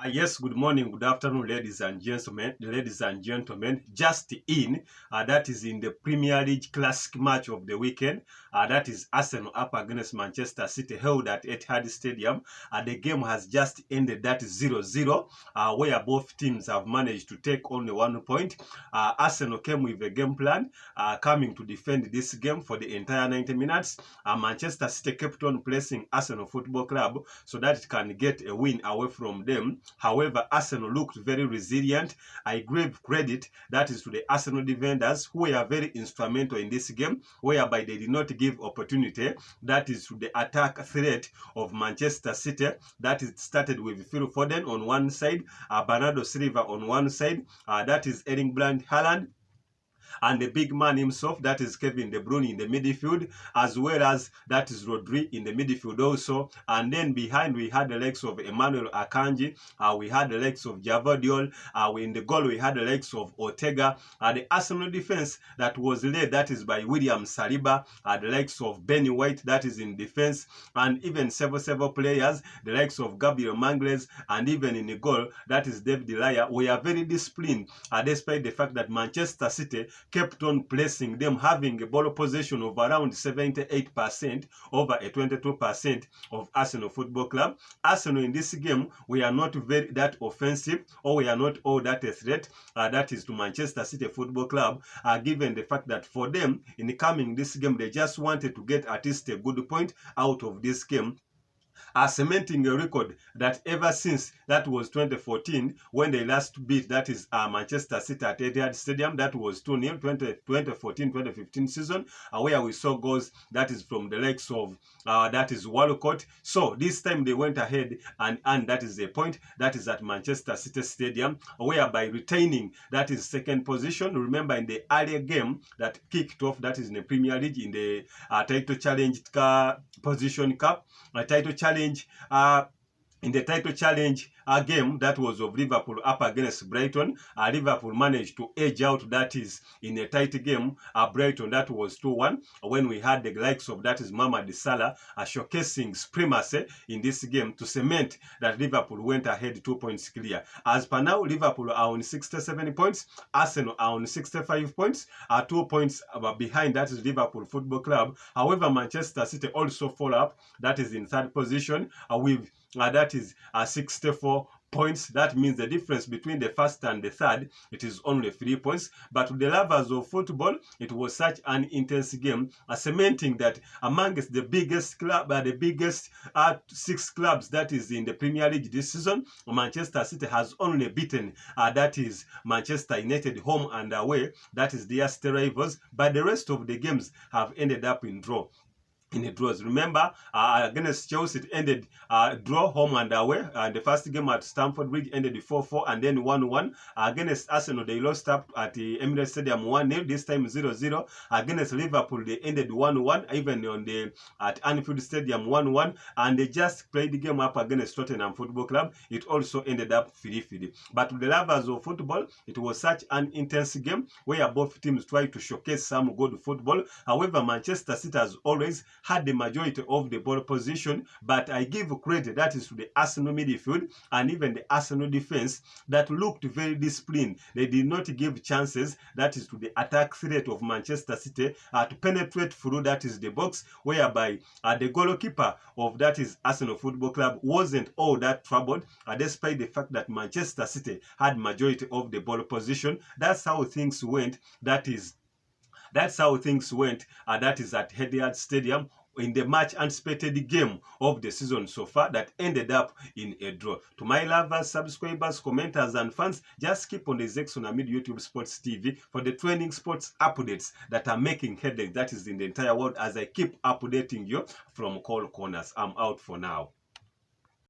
Yes, good morning, good afternoon, ladies and gentlemen. Just in, that is in the Premier League classic match of the weekend. That is Arsenal up against Manchester City, held at Etihad Stadium. The game has just ended. That is 0-0, where both teams have managed to take only 1 point. Arsenal came with a game plan, coming to defend this game for the entire 90 minutes. Manchester City kept on pressing Arsenal Football Club so that it can get a win away from them. However, Arsenal looked very resilient. I give credit, that is, to the Arsenal defenders who were very instrumental in this game, whereby they did not give opportunity, that is, to the attack threat of Manchester City. That is started with Phil Foden on one side, Bernardo Silva on one side, that is Erling Brand Haaland, and the big man himself, that is Kevin De Bruyne in the midfield, as well as that is Rodri in the midfield also. And then behind we had the legs of Emmanuel Akanji, we had the legs of Javadiol, in the goal we had the legs of Ortega, the Arsenal defense that was led, that is by William Saliba, the legs of Benny White, that is in defense, and even several players, the legs of Gabriel Mangles, and even in the goal, that is David Laya. We are very disciplined, despite the fact that Manchester City kept on placing them, having a ball possession of around 78% over a 22% of Arsenal Football Club. Arsenal in this game, we are not very that offensive, or we are not all that a threat, that is to Manchester City Football Club, given the fact that for them, in coming this game, they just wanted to get at least a good point out of this game, cementing a record that ever since that was 2014 when they last beat, that is Manchester City at Etihad Stadium, that was 2-0, 2014-2015 season, where we saw goals, that is from the likes of that is Walcott. So this time they went ahead and that is a point, that is at Manchester City Stadium, whereby retaining that is second position. Remember, in the earlier game that kicked off, that is in the Premier League, in the title challenge position cup, title challenge, in the title challenge game that was of Liverpool up against Brighton, Liverpool managed to edge out, that is in a tight game, Brighton, that was 2-1, when we had the likes of, that is Mohamed Salah, showcasing supremacy in this game to cement that Liverpool went ahead 2 points clear. As per now, Liverpool are on 67 points, Arsenal are on 65 points, 2 points behind, that is Liverpool Football Club. However, Manchester City also follow up, that is in third position, with that is 64 points. That means the difference between the first and the third, it is only 3 points. But to the lovers of football, it was such an intense game, cementing that amongst the biggest club, the biggest 6 clubs that is in the Premier League this season, Manchester City has only beaten, that is Manchester United home and away, that is their rivals, but the rest of the games have ended up in draw. In the draws. Remember, against Chelsea, it ended draw home and away. The first game at Stamford Bridge ended 4-4 and then 1-1. Against Arsenal, they lost up at the Emirates Stadium 1-0, this time 0-0. Against Liverpool, they ended 1-1, even on the at Anfield Stadium 1-1. And they just played the game up against Tottenham Football Club. It also ended up 3-3. But to the lovers of football, it was such an intense game where both teams tried to showcase some good football. However, Manchester City has always had the majority of the ball position, but I give credit, that is to the Arsenal midfield and even the Arsenal defense, that looked very disciplined. They did not give chances, that is to the attack threat of Manchester City, to penetrate through, that is the box, whereby the goalkeeper of, that is Arsenal Football Club, wasn't all that troubled, despite the fact that Manchester City had majority of the ball position. That's how things went, that is that is at Etihad Stadium, in the much anticipated game of the season so far that ended up in a draw. To my lovers, subscribers, commenters, and fans, just keep on the Zexon Amid YouTube Sports TV for the trending sports updates that are making headlines, that is in the entire world, as I keep updating you from all corners. I'm out for now.